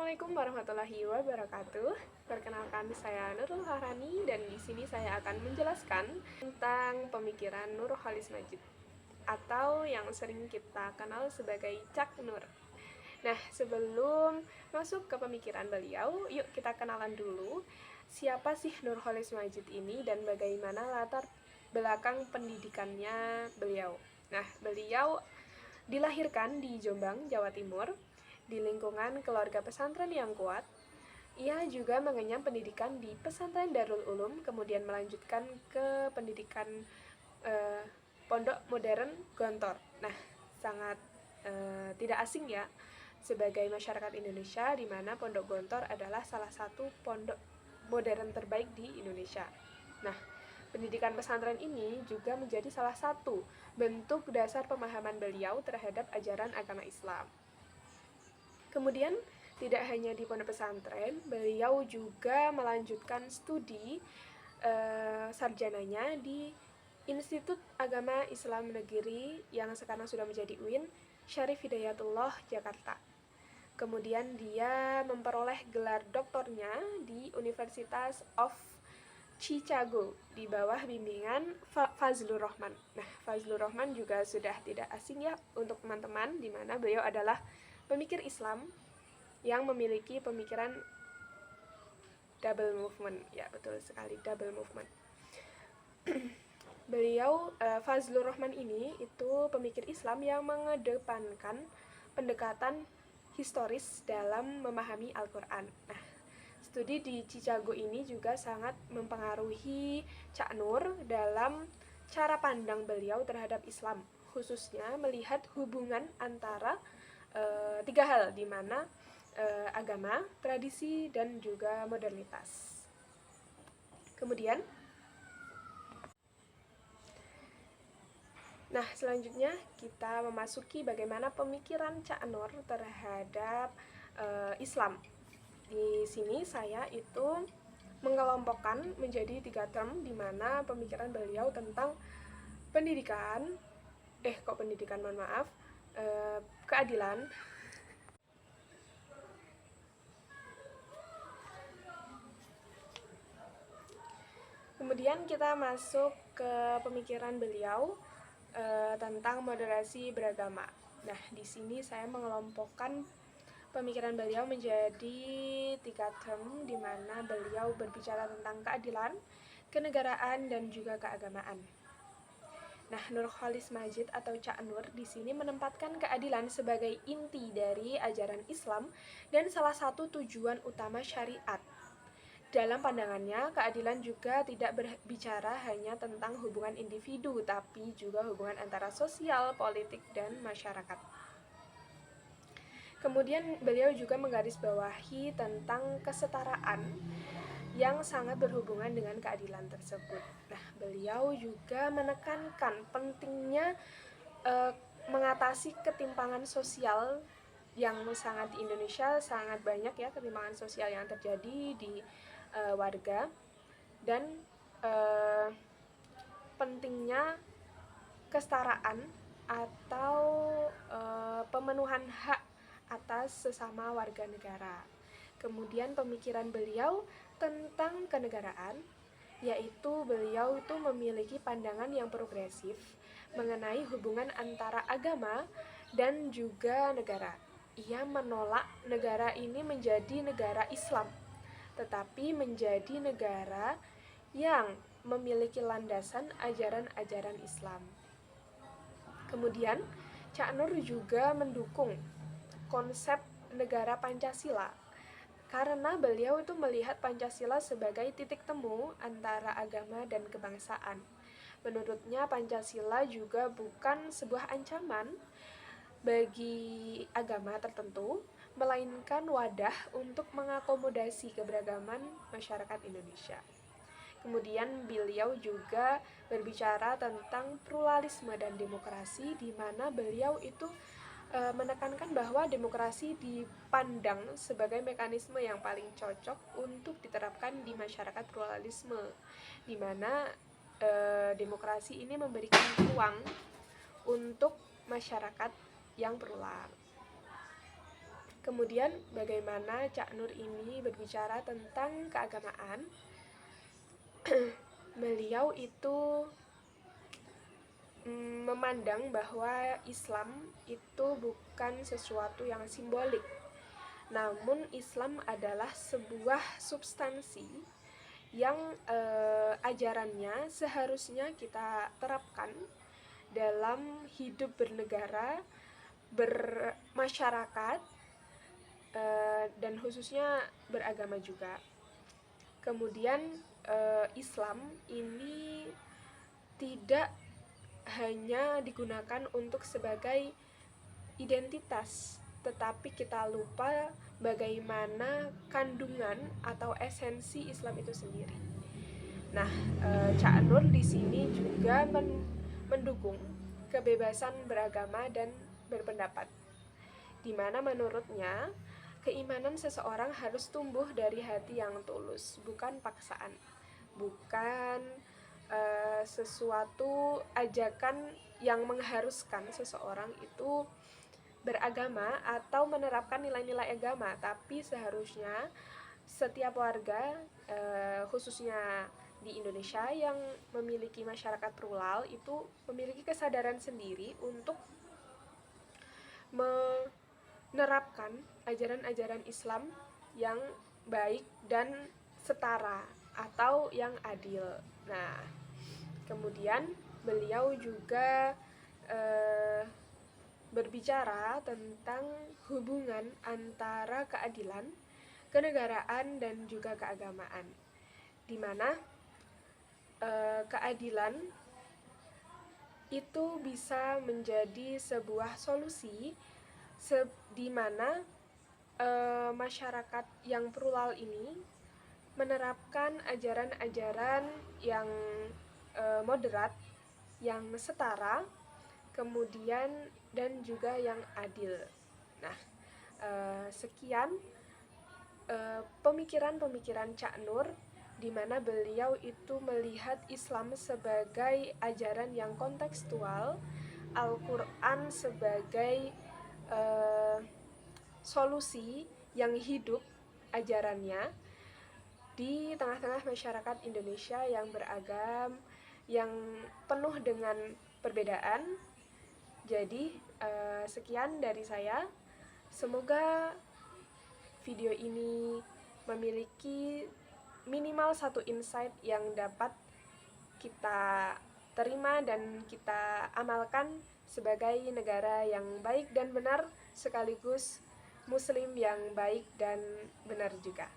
Assalamualaikum warahmatullahi wabarakatuh. Perkenalkan, saya Nurul Harani dan di sini saya akan menjelaskan tentang pemikiran Nur Khalis Majid atau yang sering kita kenal sebagai Cak Nur. Nah, sebelum masuk ke pemikiran beliau, yuk kita kenalan dulu. Siapa sih Nur Khalis Majid ini dan bagaimana latar belakang pendidikannya beliau? Nah, beliau dilahirkan di Jombang, Jawa Timur, di lingkungan keluarga pesantren yang kuat. Ia juga mengenyam pendidikan di pesantren Darul Ulum, kemudian melanjutkan ke pendidikan eh, pondok modern Gontor. Nah, sangat tidak asing ya sebagai masyarakat Indonesia, di mana Pondok Gontor adalah salah satu pondok modern terbaik di Indonesia. Nah, pendidikan pesantren ini juga menjadi salah satu bentuk dasar pemahaman beliau terhadap ajaran agama Islam. Kemudian, tidak hanya di pondok pesantren, beliau juga melanjutkan studi sarjananya di Institut Agama Islam Negeri yang sekarang sudah menjadi UIN, Syarif Hidayatullah, Jakarta. Kemudian dia memperoleh gelar doktornya di Universitas of Chicago di bawah bimbingan Fazlur Rahman. Nah, Fazlur Rahman juga sudah tidak asing ya untuk teman-teman, di mana beliau adalah pemikir Islam yang memiliki pemikiran double movement. Ya, betul sekali, double movement. Beliau, Fazlur Rahman ini, itu pemikir Islam yang mengedepankan pendekatan historis dalam memahami Al-Quran. Nah, studi di Chicago ini juga sangat mempengaruhi Cak Nur dalam cara pandang beliau terhadap Islam, khususnya melihat hubungan antara tiga hal, di mana agama, tradisi, dan juga modernitas. Kemudian, nah selanjutnya kita memasuki bagaimana pemikiran Cak Nur terhadap Islam. Di sini saya itu mengelompokkan menjadi 3 term, di mana pemikiran beliau tentang pendidikan, keadilan, kemudian kita masuk ke pemikiran beliau tentang moderasi beragama. Nah, di sini saya mengelompokkan pemikiran beliau menjadi 3 term, di mana beliau berbicara tentang keadilan, kenegaraan, dan juga keagamaan. Nah, Nur Khalis Majid atau Cak Nur di sini menempatkan keadilan sebagai inti dari ajaran Islam dan salah satu tujuan utama syariat. Dalam pandangannya, keadilan juga tidak berbicara hanya tentang hubungan individu, tapi juga hubungan antara sosial, politik, dan masyarakat. Kemudian beliau juga menggarisbawahi tentang kesetaraan yang sangat berhubungan dengan keadilan tersebut. Nah, beliau juga menekankan pentingnya mengatasi ketimpangan sosial yang sangat di Indonesia sangat banyak ya, ketimpangan sosial yang terjadi di warga, dan pentingnya kesetaraan atau pemenuhan hak atas sesama warga negara. Kemudian pemikiran beliau tentang kenegaraan, yaitu beliau itu memiliki pandangan yang progresif mengenai hubungan antara agama dan juga negara. Ia menolak negara ini menjadi negara Islam, tetapi menjadi negara yang memiliki landasan ajaran-ajaran Islam. Kemudian, Cak Nur juga mendukung konsep negara Pancasila, karena beliau itu melihat Pancasila sebagai titik temu antara agama dan kebangsaan. Menurutnya, Pancasila juga bukan sebuah ancaman bagi agama tertentu, melainkan wadah untuk mengakomodasi keberagaman masyarakat Indonesia. Kemudian beliau juga berbicara tentang pluralisme dan demokrasi, di mana beliau itu menekankan bahwa demokrasi dipandang sebagai mekanisme yang paling cocok untuk diterapkan di masyarakat pluralisme, di mana demokrasi ini memberikan ruang untuk masyarakat yang plural. Kemudian bagaimana Cak Nur ini berbicara tentang keagamaan. Beliau itu memandang bahwa Islam itu bukan sesuatu yang simbolik, namun Islam adalah sebuah substansi yang ajarannya seharusnya kita terapkan dalam hidup bernegara, bermasyarakat, dan khususnya beragama juga. Kemudian Islam ini tidak hanya digunakan untuk sebagai identitas, tetapi kita lupa bagaimana kandungan atau esensi Islam itu sendiri. Nah, Cak Nur di sini juga mendukung kebebasan beragama dan berpendapat, di mana menurutnya keimanan seseorang harus tumbuh dari hati yang tulus, bukan paksaan, bukan sesuatu ajakan yang mengharuskan seseorang itu beragama atau menerapkan nilai-nilai agama, tapi seharusnya setiap warga, khususnya di Indonesia yang memiliki masyarakat plural, itu memiliki kesadaran sendiri untuk menerapkan ajaran-ajaran Islam yang baik dan setara atau yang adil. Nah, kemudian beliau juga berbicara tentang hubungan antara keadilan, kenegaraan, dan juga keagamaan, di mana keadilan itu bisa menjadi sebuah solusi di mana masyarakat yang plural ini menerapkan ajaran-ajaran yang moderat, yang setara, kemudian dan juga yang adil. Nah, sekian pemikiran-pemikiran Cak Nur, di mana beliau itu melihat Islam sebagai ajaran yang kontekstual, Al-Quran sebagai solusi yang hidup ajarannya di tengah-tengah masyarakat Indonesia yang beragam, yang penuh dengan perbedaan. Jadi sekian dari saya. Semoga video ini memiliki minimal satu insight yang dapat kita terima dan kita amalkan sebagai negara yang baik dan benar, sekaligus muslim yang baik dan benar juga.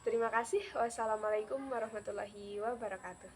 Terima kasih. Wassalamualaikum warahmatullahi wabarakatuh.